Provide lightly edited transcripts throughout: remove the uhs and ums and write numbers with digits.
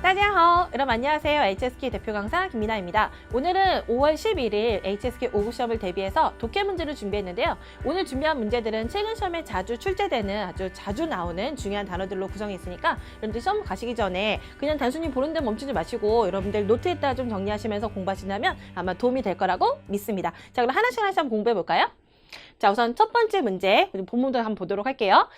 大家好, 여러분 안녕하세요. HSK 대표 강사 김민아입니다. 오늘은 5월 11일 HSK 5급 시험을 대비해서 독해 문제를 준비했는데요. 오늘 준비한 문제들은 최근 시험에 자주 출제되는 아주 자주 나오는 중요한 단어들로 구성이 있으니까 여러분들 시험 가시기 전에 그냥 단순히 보는 데 멈추지 마시고 여러분들 노트에다 좀 정리하시면서 공부하신다면 아마 도움이 될 거라고 믿습니다. 자, 그럼 하나씩 한번 공부해 볼까요? 자, 우선 첫 번째 문제 본문도 한번 보도록 할게요.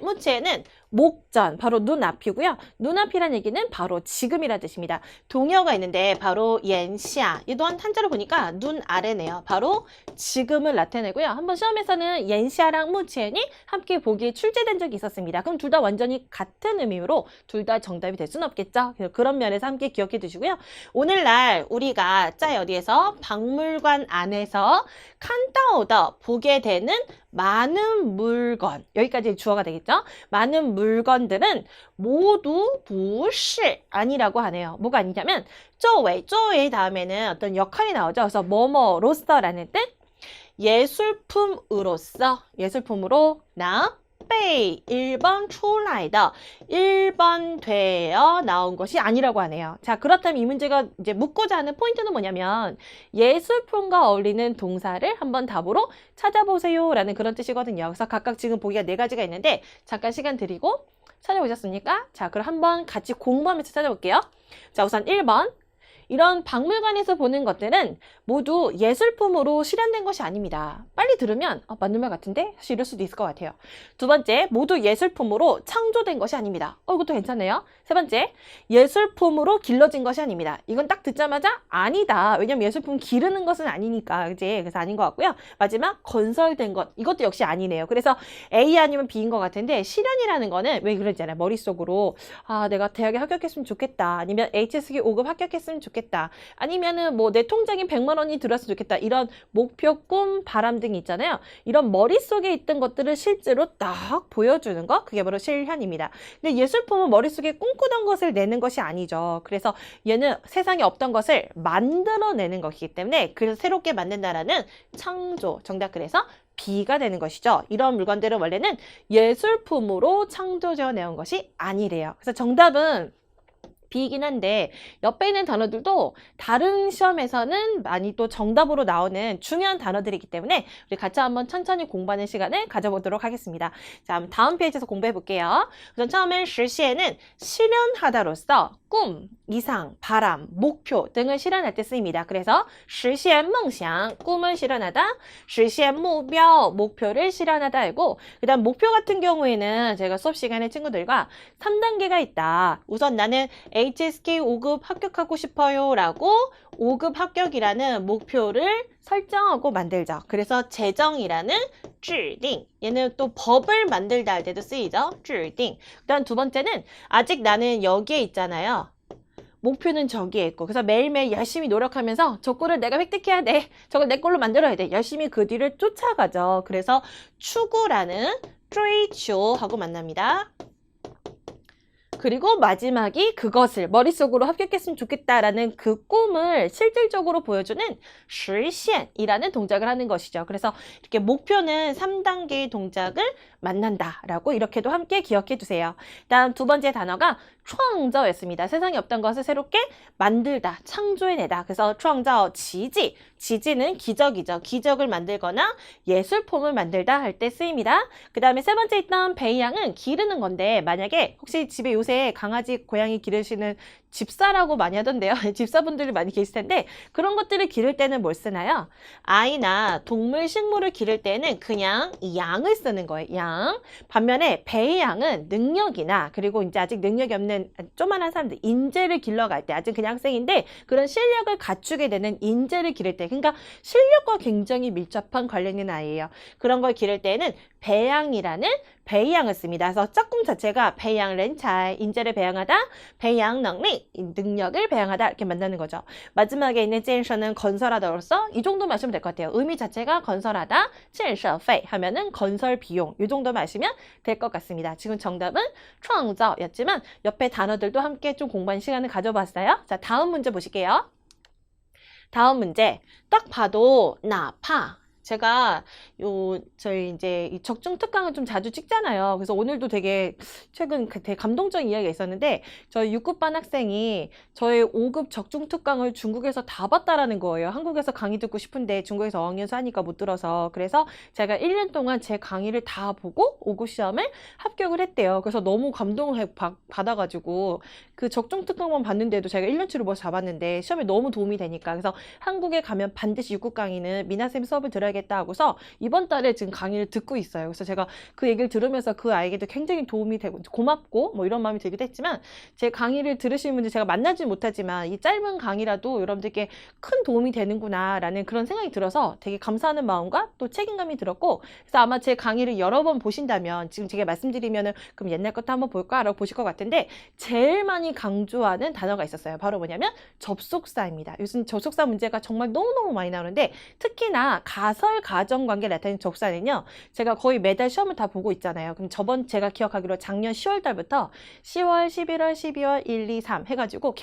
무치는 목전, 바로 눈앞이고요. 눈앞이란 얘기는 바로 지금이란 뜻입니다. 동의어가 있는데 바로 옌시아, 이 또한 한자로 보니까 눈 아래네요. 바로 지금을 나타내고요. 한번 시험에서는 옌시아랑 무치엔이 함께 보기에 출제된 적이 있었습니다. 그럼 둘 다 완전히 같은 의미로 둘 다 정답이 될 수는 없겠죠. 그런 면에서 함께 기억해 두시고요. 오늘날 우리가 어디에서 박물관 안에서 칸타오더 보게 되는 많은 물건, 여기까지 주어가 되겠죠? 많은 물건들은 모두 不是 아니라고 하네요. 뭐가 아니냐면 周围 다음에는 어떤 역할이 나오죠. 그래서 뭐뭐로서라는 뜻, 예술품으로서, 예술품으로 나被 1번 出来的 1번 되어 나온 것이 아니라고 하네요. 자, 그렇다면 이 문제가 이제 묻고자 하는 포인트는 뭐냐면 예술품과 어울리는 동사를 한번 답으로 찾아보세요 라는 그런 뜻이거든요. 그래서 각각 지금 보기가 4가지가 있는데 잠깐 시간 드리고 찾아보셨습니까? 자, 그럼 한번 같이 공부하면서 찾아볼게요. 자, 우선 1번. 이런 박물관에서 보는 것들은 모두 예술품으로 실현된 것이 아닙니다. 빨리 들으면 맞는 말 같은데? 사실 이럴 수도 있을 것 같아요. 두 번째, 모두 예술품으로 창조된 것이 아닙니다. 이것도 괜찮네요. 세 번째, 예술품으로 길러진 것이 아닙니다. 이건 딱 듣자마자 아니다. 왜냐면 예술품 기르는 것은 아니니까. 그지? 그래서 아닌 것 같고요. 마지막, 건설된 것. 이것도 역시 아니네요. 그래서 A 아니면 B인 것 같은데 실현이라는 거는 왜 그러잖아요. 머릿속으로 내가 대학에 합격했으면 좋겠다. 아니면 HSK 5급 합격했으면 좋겠다. 아니면은 뭐 내 통장에 100만 원이 들었으면 좋겠다. 이런 목표, 꿈, 바람 등이 있잖아요. 이런 머릿속에 있던 것들을 실제로 딱 보여주는 거, 그게 바로 실현입니다. 근데 예술품은 머릿속에 꿈꾸던 것을 내는 것이 아니죠. 그래서 얘는 세상에 없던 것을 만들어내는 것이기 때문에 그래서 새롭게 만든다라는 창조, 정답 그래서 B가 되는 것이죠. 이런 물건들은 원래는 예술품으로 창조되어 내온 것이 아니래요. 그래서 정답은 B이긴 한데 옆에 있는 단어들도 다른 시험에서는 많이 또 정답으로 나오는 중요한 단어들이기 때문에 우리 같이 한번 천천히 공부하는 시간을 가져보도록 하겠습니다. 자, 다음 페이지에서 공부해 볼게요. 우선 처음엔 实现은 실현하다로서 꿈, 이상, 바람, 목표 등을 실현할 때 쓰입니다. 그래서 实现梦想, 꿈을 실현하다, 实现目标, 목표를 실현하다 하고 그 다음 목표 같은 경우에는 제가 수업 시간에 친구들과 3단계가 있다. 우선 나는 HSK 5급 합격하고 싶어요 라고 5급 합격이라는 목표를 설정하고 만들죠. 그래서 제정이라는 制定, 얘는 또 법을 만들다 할 때도 쓰이죠. 制定. 그다음 두 번째는 아직 나는 여기에 있잖아요. 목표는 저기에 있고 그래서 매일매일 열심히 노력하면서 저 꼴을 내가 획득해야 돼. 저걸 내 꼴로 만들어야 돼. 열심히 그 뒤를 쫓아가죠. 그래서 추구라는 追求 하고 만납니다. 그리고 마지막이 그것을 머릿속으로 합격했으면 좋겠다라는 그 꿈을 실질적으로 보여주는 实现이라는 동작을 하는 것이죠. 그래서 이렇게 목표는 3단계의 동작을 만난다라고 이렇게도 함께 기억해 두세요. 다음 두 번째 단어가 创造였습니다. 세상에 없던 것을 새롭게 만들다, 창조해내다. 그래서 创造奇迹, 지지는 기적이죠. 기적을 만들거나 예술품을 만들다 할 때 쓰입니다. 그 다음에 세 번째 있던 배양은 기르는 건데 만약에 혹시 집에 요새 강아지, 고양이 기르시는 집사라고 많이 하던데요. 집사분들이 많이 계실 텐데 그런 것들을 기를 때는 뭘 쓰나요? 아이나 동물, 식물을 기를 때는 그냥 양을 쓰는 거예요. 양. 반면에 배양은 능력이나 그리고 이제 아직 능력이 없는 조만한 사람들, 인재를 길러갈 때 아직 그냥 학생인데 그런 실력을 갖추게 되는 인재를 기를 때 그러니까 실력과 굉장히 밀접한 관련 있는 아이예요. 그런 걸 기를 때는 배양이라는 배양을 씁니다. 그래서 짝꿍 자체가 배양 렌찰, 인재를 배양하다, 배양 능력, 능력을 배양하다 이렇게 만나는 거죠. 마지막에 있는 建设는 건설하다로서 이 정도만 아시면 될 것 같아요. 의미 자체가 건설하다, 建设费 하면은 건설 비용 이 정도만 아시면 될 것 같습니다. 지금 정답은 创造였지만 옆에 단어들도 함께 좀 공부하는 시간을 가져봤어요. 자, 다음 문제 보실게요. 다음 문제 딱 봐도 나파 제가 저희 이제 이 적중 특강을 좀 자주 찍잖아요. 그래서 오늘도 되게 최근 되게 감동적인 이야기가 있었는데 저희 6급반 학생이 저희 5급 적중 특강을 중국에서 다 봤다라는 거예요. 한국에서 강의 듣고 싶은데 중국에서 어학연수 하니까 못 들어서. 그래서 제가 1년 동안 제 강의를 다 보고 5급 시험을 합격을 했대요. 그래서 너무 감동을 받아가지고 그 적중 특강만 봤는데도 제가 1년치를 뭐 잡았는데 시험에 너무 도움이 되니까. 그래서 한국에 가면 반드시 6급 강의는 미나쌤 수업을 들어야겠다 하고서 이번 달에 지금 강의를 듣고 있어요. 그래서 제가 그 얘기를 들으면서 그 아이에게도 굉장히 도움이 되고 고맙고 뭐 이런 마음이 들기도 했지만 제 강의를 들으시는 분들 제가 만나지 못하지만 이 짧은 강의라도 여러분들께 큰 도움이 되는구나 라는 그런 생각이 들어서 되게 감사하는 마음과 또 책임감이 들었고, 그래서 아마 제 강의를 여러 번 보신다면 지금 제가 말씀드리면은 그럼 옛날 것도 한번 볼까? 라고 보실 것 같은데 제일 많이 강조하는 단어가 있었어요. 바로 뭐냐면 접속사입니다. 요즘 접속사 문제가 정말 너무너무 많이 나오는데 특히나 가설 가정관계 나타내는 접사는요, 제가 거의 매달 시험을 다 보고 있잖아요. 그럼 제가 기억하기로 작년 10월 달부터 10월, 11월, 12월, 1, 2, 3 해가지고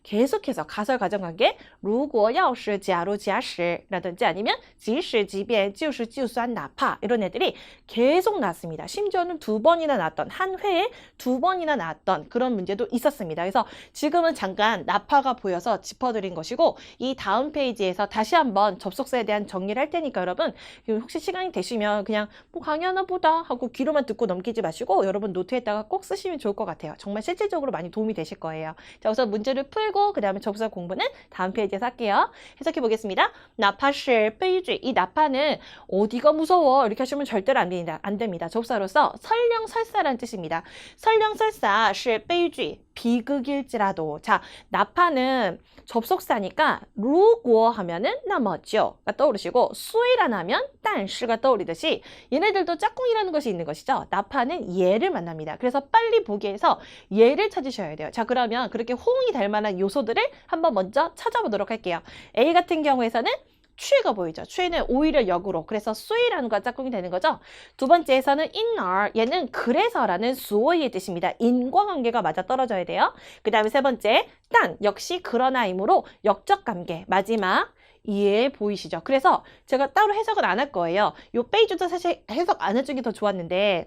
계속해서 가설 가정관계 如果要是假如假使라든지 아니면 即使即便就是就算哪怕이런 애들이 계속 나왔습니다. 심지어는 2번이나 나왔던, 한 회에 2번이나 나왔던 그런 문제도 있었습니다. 그래서 지금은 잠깐 나파가 보여서 짚어드린 것이고 이 다음 페이지에서 다시 한번 접속사에 대한 정리를 할 테니까 여러분 혹시 시간이 되시면 그냥 뭐 강의 하나 보다 하고 귀로만 듣고 넘기지 마시고 여러분 노트에다가 꼭 쓰시면 좋을 것 같아요. 정말 실질적으로 많이 도움이 되실 거예요. 자, 우선 문제를 풀고 그 다음에 접속사 공부는 다음 페이지에서 할게요. 해석해 보겠습니다. 나파是 悲剧. 이 나파는 어디가 무서워 이렇게 하시면 절대로 안 됩니다. 접사로서 설령설사라는 뜻입니다. 설령설사 是 悲剧. 비극일지라도. 자, 나파는 접속사니까 如果 하면은 那么就가 떠오르시고虽然하면 但是가 떠오르듯이 얘네들도 짝꿍이라는 것이 있는 것이죠. 나파는 얘를 만납니다. 그래서 빨리 보기 위해서 얘를 찾으셔야 돼요. 자, 그러면 그렇게 호응이 될 만한 요소들을 한번 먼저 찾아보도록 할게요. A 같은 경우에서는 취가 보이죠. 취는 오히려 역으로. 그래서 수이라는 거 짝꿍이 되는 거죠. 두 번째에서는 inner. 얘는 그래서라는 수어의 뜻입니다. 인과관계가 맞아 떨어져야 돼요. 그 다음에 세 번째, 딴. 역시 그러나이므로 역적 관계. 마지막. 이해 보이시죠? 그래서 제가 따로 해석은 안 할 거예요. 요 페이지도 사실 해석 안 해주는 게 더 좋았는데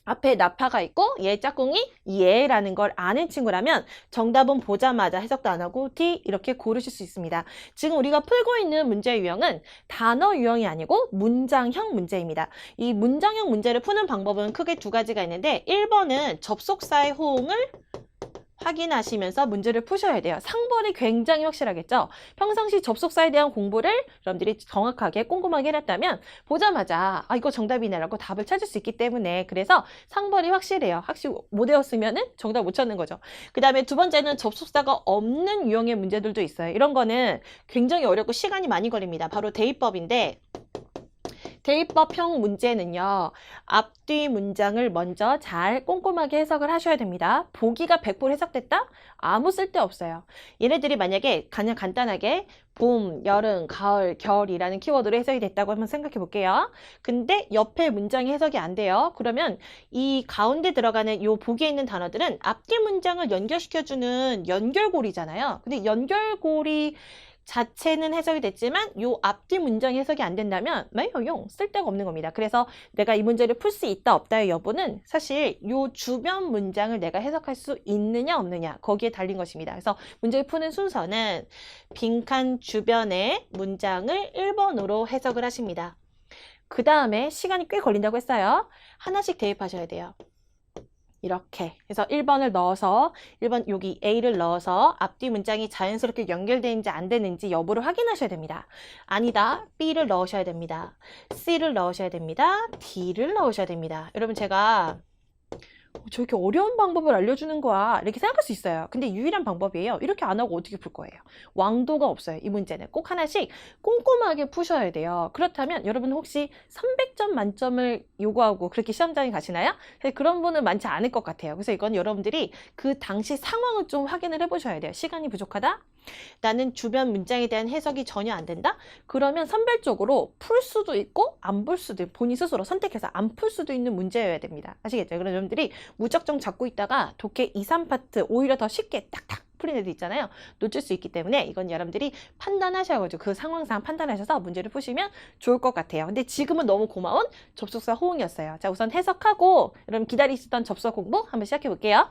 앞에 나파가 있고 얘 짝꿍이 얘라는 걸 아는 친구라면 정답은 보자마자 해석도 안 하고 D 이렇게 고르실 수 있습니다. 지금 우리가 풀고 있는 문제 유형은 단어 유형이 아니고 문장형 문제입니다. 이 문장형 문제를 푸는 방법은 크게 두 가지가 있는데 1번은 접속사의 호응을 확인하시면서 문제를 푸셔야 돼요. 상벌이 굉장히 확실하겠죠? 평상시 접속사에 대한 공부를 여러분들이 정확하게 꼼꼼하게 해놨다면 보자마자 이거 정답이네라고 답을 찾을 수 있기 때문에 그래서 상벌이 확실해요. 확실히 못 외웠으면 정답 못 찾는 거죠. 그 다음에 두 번째는 접속사가 없는 유형의 문제들도 있어요. 이런 거는 굉장히 어렵고 시간이 많이 걸립니다. 바로 대입법인데 대입법형 문제는요. 앞뒤 문장을 먼저 잘 꼼꼼하게 해석을 하셔야 됩니다. 보기가 100% 해석됐다? 아무 쓸데없어요. 얘네들이 만약에 그냥 간단하게 봄, 여름, 가을, 겨울이라는 키워드로 해석이 됐다고 한번 생각해 볼게요. 근데 옆에 문장이 해석이 안 돼요. 그러면 이 가운데 들어가는 요 보기에 있는 단어들은 앞뒤 문장을 연결시켜주는 연결고리잖아요. 근데 연결고리 자체는 해석이 됐지만 요 앞뒤 문장이 해석이 안 된다면 매용 쓸데가 없는 겁니다. 그래서 내가 이 문제를 풀 수 있다 없다의 여부는 사실 요 주변 문장을 내가 해석할 수 있느냐 없느냐 거기에 달린 것입니다. 그래서 문제를 푸는 순서는 빈칸 주변의 문장을 1번으로 해석을 하십니다. 그 다음에 시간이 꽤 걸린다고 했어요. 하나씩 대입하셔야 돼요. 이렇게 해서 1번을 넣어서 1번 여기 A를 넣어서 앞뒤 문장이 자연스럽게 연결되는지 안 되는지 여부를 확인하셔야 됩니다. 아니다. B를 넣으셔야 됩니다. C를 넣으셔야 됩니다. D를 넣으셔야 됩니다. 여러분 제가 저렇게 어려운 방법을 알려주는 거야 이렇게 생각할 수 있어요. 근데 유일한 방법이에요. 이렇게 안 하고 어떻게 풀 거예요? 왕도가 없어요. 이 문제는 꼭 하나씩 꼼꼼하게 푸셔야 돼요. 그렇다면 여러분 혹시 300점 만점을 요구하고 그렇게 시험장에 가시나요? 그런 분은 많지 않을 것 같아요. 그래서 이건 여러분들이 그 당시 상황을 좀 확인을 해보셔야 돼요. 시간이 부족하다? 나는 주변 문장에 대한 해석이 전혀 안 된다? 그러면 선별적으로 풀 수도 있고 안 풀 수도 있고 본인 스스로 선택해서 안 풀 수도 있는 문제여야 됩니다. 아시겠죠? 그럼 여러분들이 무작정 잡고 있다가 독해 2, 3파트 오히려 더 쉽게 딱딱 풀인 애들 있잖아요. 놓칠 수 있기 때문에 이건 여러분들이 판단하셔가지고 그 상황상 판단하셔서 문제를 푸시면 좋을 것 같아요. 근데 지금은 너무 고마운 접속사 호응이었어요. 자, 우선 해석하고 여러분 기다리시던 접속 공부 한번 시작해 볼게요.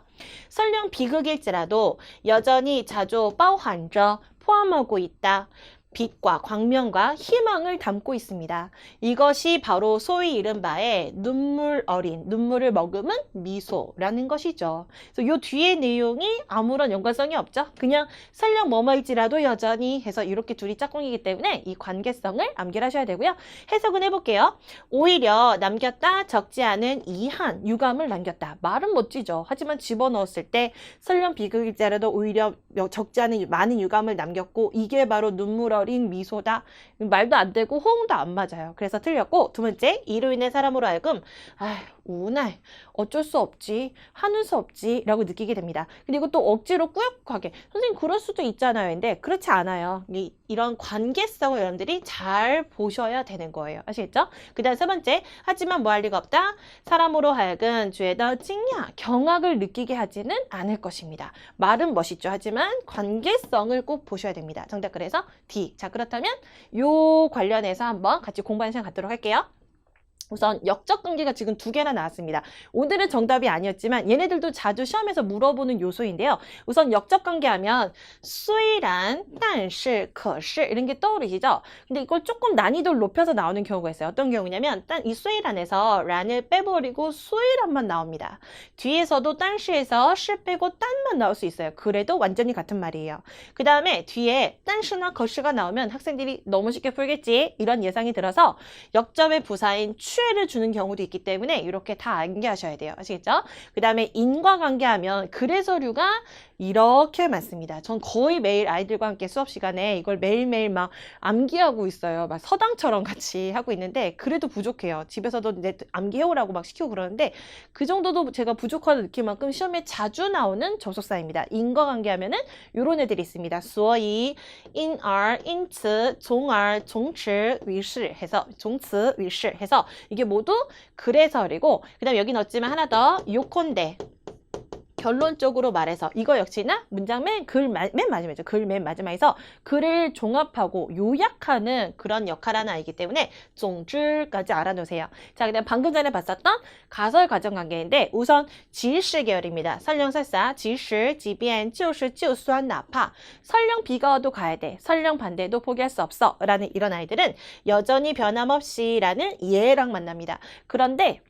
설령 비극일지라도 여전히 자주 包含着 포함하고 있다. 빛과 광명과 희망을 담고 있습니다. 이것이 바로 소위 이른바의 눈물 어린, 눈물을 머금은 미소라는 것이죠. 그래서 이 뒤에 내용이 아무런 연관성이 없죠. 그냥 설령 뭐뭐일지라도 여전히 해서 이렇게 둘이 짝꿍이기 때문에 이 관계성을 암기를 하셔야 되고요. 해석은 해볼게요. 오히려 남겼다, 적지 않은 이한, 유감을 남겼다. 말은 멋지죠. 하지만 집어넣었을 때 설령 비극일지라도 오히려 적지 않은 많은 유감을 남겼고 이게 바로 눈물 어린 미소다. 말도 안 되고 호응도 안 맞아요. 그래서 틀렸고 두 번째, 이로 인해 사람으로 하여금 우날 어쩔 수 없지, 하는 수 없지 라고 느끼게 됩니다. 그리고 또 억지로 꾸역하게 선생님 그럴 수도 있잖아요. 근데 그렇지 않아요. 이런 관계성을 여러분들이 잘 보셔야 되는 거예요. 아시겠죠? 그 다음 세 번째, 하지만 뭐 할 리가 없다. 사람으로 하여금 주에다 찡야, 경악을 느끼게 하지는 않을 것입니다. 말은 멋있죠. 하지만 관계성을 꼭 보셔야 됩니다. 정답 그래서 D. 자, 그렇다면 요 관련해서 한번 같이 공부하는 시간 갖도록 할게요. 우선 역적 관계가 지금 2개나 나왔습니다. 오늘은 정답이 아니었지만 얘네들도 자주 시험에서 물어보는 요소인데요. 우선 역적 관계 하면 虽然,但是,可是 이런 게 떠오르시죠? 근데 이걸 조금 난이도를 높여서 나오는 경우가 있어요. 어떤 경우냐면 이 虽然에서 란을 빼버리고 虽然만 나옵니다. 뒤에서도 但是에서 是 빼고 但만 나올 수 있어요. 그래도 완전히 같은 말이에요. 그 다음에 뒤에 但是나 可是가 나오면 학생들이 너무 쉽게 풀겠지? 이런 예상이 들어서 역점의 부사인 취해를 주는 경우도 있기 때문에 이렇게 다 암기하셔야 돼요. 아시겠죠? 그 다음에 인과관계하면 그래서류가 이렇게 많습니다. 전 거의 매일 아이들과 함께 수업 시간에 이걸 매일매일 막 암기하고 있어요. 막 서당처럼 같이 하고 있는데 그래도 부족해요. 집에서도 이제 암기해오라고 막 시키고 그러는데 그 정도도 제가 부족하다 느낄 만큼 시험에 자주 나오는 접속사입니다. 인과관계하면은 이런 애들이 있습니다. 所以, 因而, 因此, 从而, 从此, 于是 해서 从此, 于是 해서 이게 모두 그래서리고 그 다음 여기 넣었지만 하나 더 요컨대 결론적으로 말해서 이거 역시나 문장 맨 마지막이죠. 글 맨 마지막에서 글을 종합하고 요약하는 그런 역할 하나 이기 때문에 总之까지 알아놓으세요. 자, 그다음 방금 전에 봤었던 가설 과정관계인데 우선 即使 계열입니다. 설령설사 即使, 即便, 就是, 就算, 哪怕 설령 비가 와도 가야 돼. 설령 반대도 포기할 수 없어. 라는 이런 아이들은 여전히 변함없이 라는 예랑 만납니다. 그런데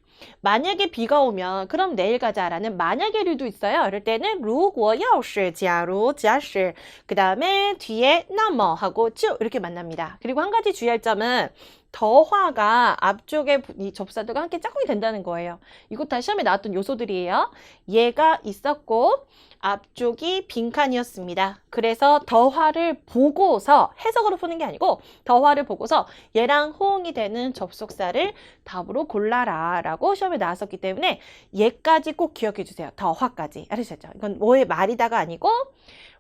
만약에 비가 오면 그럼 내일 가자라는 만약에류도 있어요. 이럴 때는 如果要是, 假如, 假使 그 다음에 뒤에 那么 하고 就 이렇게 만납니다. 그리고 한 가지 주의할 점은 더화가 앞쪽에 이 접사들과 함께 짝꿍이 된다는 거예요. 이거 다 시험에 나왔던 요소들이에요. 얘가 있었고 앞쪽이 빈칸이었습니다. 그래서 더화를 보고서 해석으로 푸는 게 아니고 더화를 보고서 얘랑 호응이 되는 접속사를 답으로 골라라 라고 시험에 나왔었기 때문에 얘까지 꼭 기억해 주세요. 더화까지. 알으셨죠? 이건 뭐의 말이다가 아니고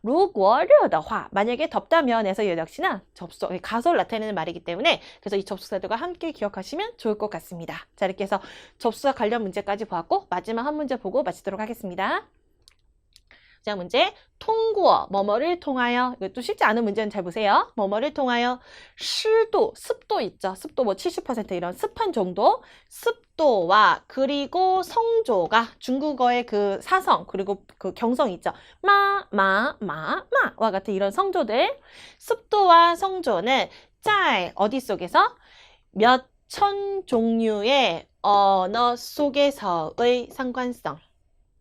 如果热的话 만약에 덥다면 해서 역시나 접속, 가설 나타내는 말이기 때문에 그래서 이 접속사들과 함께 기억하시면 좋을 것 같습니다. 자, 이렇게 해서 접속사 관련 문제까지 보았고 마지막 한 문제 보고 마치도록 하겠습니다. 자, 문제 통구어, 뭐뭐를 통하여. 이것도 쉽지 않은 문제는 잘 보세요. 뭐뭐를 통하여.湿도, 습도 있죠. 습도 뭐 70% 이런 습한 정도. 습도와 그리고 성조가 중국어의 그 사성 그리고 그 경성 있죠. 마와 같은 이런 성조들. 습도와 성조는 在 어디 속에서? 몇 천 종류의 언어 속에서의 상관성.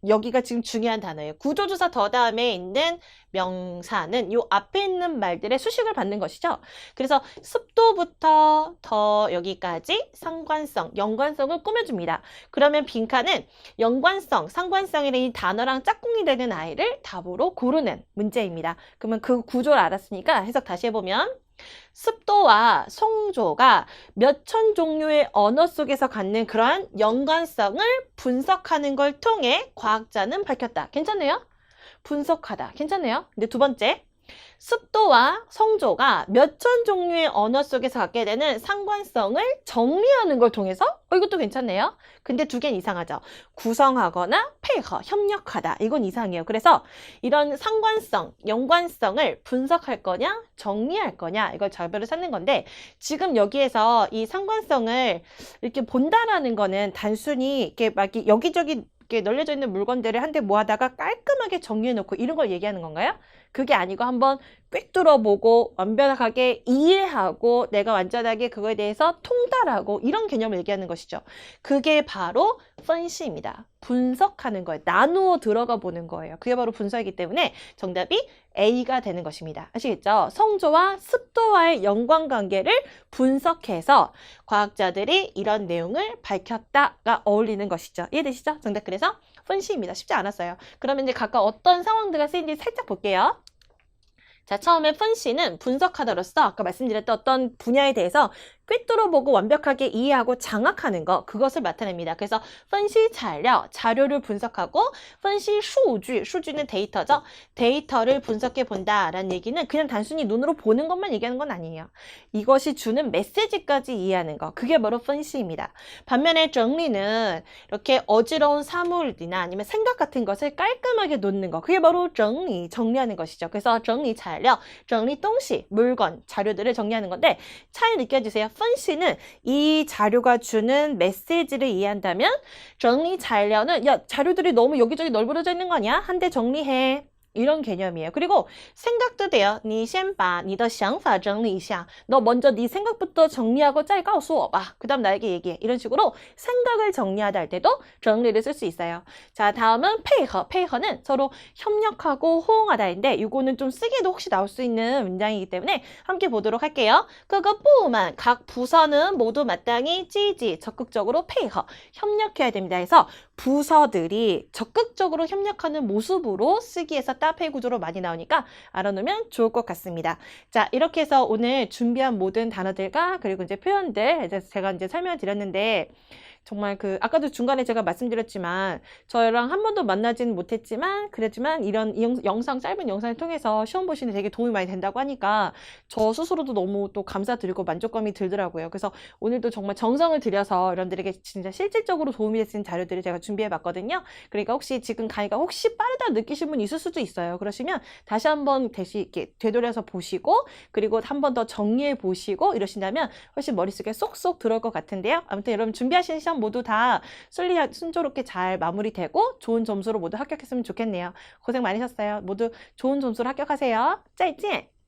여기가 지금 중요한 단어예요. 구조조사 더 다음에 있는 명사는 요 앞에 있는 말들의 수식을 받는 것이죠. 그래서 습도부터 더 여기까지 상관성, 연관성을 꾸며줍니다. 그러면 빈칸은 연관성, 상관성이라는 이 단어랑 짝꿍이 되는 아이를 답으로 고르는 문제입니다. 그러면 그 구조를 알았으니까 해석 다시 해보면 습도와 성조가 몇천 종류의 언어 속에서 갖는 그러한 연관성을 분석하는 걸 통해 과학자는 밝혔다. 괜찮네요? 분석하다. 괜찮네요? 근데 두 번째, 습도와 성조가 몇 천 종류의 언어 속에서 갖게 되는 상관성을 정리하는 걸 통해서 이것도 괜찮네요. 근데 두 개는 이상하죠. 구성하거나配合, 협력하다. 이건 이상해요. 그래서 이런 상관성, 연관성을 분석할 거냐, 정리할 거냐 이걸 자별을 찾는 건데 지금 여기에서 이 상관성을 이렇게 본다라는 거는 단순히 이렇게 막 여기저기 이렇게 널려져 있는 물건들을 한데 모아다가 깔끔하게 정리해놓고 이런 걸 얘기하는 건가요? 그게 아니고 한번 꿰뚫어보고 완벽하게 이해하고 내가 완전하게 그거에 대해서 통달하고 이런 개념을 얘기하는 것이죠. 그게 바로 phân析입니다. 분석하는 거예요. 나누어 들어가 보는 거예요. 그게 바로 분석이기 때문에 정답이 A가 되는 것입니다. 아시겠죠? 성조와 습도와의 연관관계를 분석해서 과학자들이 이런 내용을 밝혔다가 어울리는 것이죠. 이해되시죠? 정답 그래서 phân析입니다. 쉽지 않았어요. 그러면 이제 각각 어떤 상황들과 쓰이는지 살짝 볼게요. 자, 처음에 phân析는 분석하다로서 아까 말씀드렸던 어떤 분야에 대해서 꿰뚫어보고 완벽하게 이해하고 장악하는 거, 그것을 나타냅니다. 그래서 分析材料, 자료를 분석하고 分析数据, 수주는 데이터죠. 데이터를 분석해 본다라는 얘기는 그냥 단순히 눈으로 보는 것만 얘기하는 건 아니에요. 이것이 주는 메시지까지 이해하는 거, 그게 바로 分析입니다. 반면에 정리는 이렇게 어지러운 사물이나 아니면 생각 같은 것을 깔끔하게 놓는 거, 그게 바로 정리하는 것이죠. 그래서 整理材料, 整理东西, 물건, 자료들을 정리하는 건데 차이 느껴지세요? 分析는 이 자료가 주는 메시지를 이해한다면 整理材料는 야, 자료들이 너무 여기저기 널브러져 있는 거 아니야? 한 대 정리해. 이런 개념이에요. 그리고 생각도 돼요. 你先把你的想法整理一下. 너 먼저 네 생각부터 정리하고 再告诉我吧. 그 다음 나에게 얘기해. 이런 식으로 생각을 정리하다 할 때도 정리를 쓸 수 있어요. 자, 다음은 配合. 配合는 서로 협력하고 호응하다인데 이거는 좀 쓰기도 혹시 나올 수 있는 문장이기 때문에 함께 보도록 할게요. 各个部门, 각 부서는 모두 마땅히 积极, 적극적으로 配合, 협력해야 됩니다. 해서 부서들이 적극적으로 협력하는 모습으로 쓰기에서 따페이 구조로 많이 나오니까 알아놓으면 좋을 것 같습니다. 자, 이렇게 해서 오늘 준비한 모든 단어들과 그리고 이제 표현들 제가 이제 설명을 드렸는데 정말 아까도 중간에 제가 말씀드렸지만 저랑 한 번도 만나지는 못했지만 그랬지만 이런 짧은 영상을 통해서 시험 보시는데 되게 도움이 많이 된다고 하니까 저 스스로도 너무 또 감사드리고 만족감이 들더라고요. 그래서 오늘도 정말 정성을 들여서 여러분들에게 진짜 실질적으로 도움이 될 수 있는 자료들을 제가 준비해 봤거든요. 그러니까 혹시 지금 강의가 혹시 빠르다 느끼신 분 있을 수도 있어요. 그러시면 다시 한번 이렇게 되돌아서 보시고 그리고 한 번 더 정리해 보시고 이러신다면 훨씬 머릿속에 쏙쏙 들어올 것 같은데요. 아무튼 여러분 준비하시는 시험 모두 다 순조롭게 잘 마무리되고 좋은 점수로 모두 합격했으면 좋겠네요. 고생 많으셨어요. 모두 좋은 점수로 합격하세요. 再见!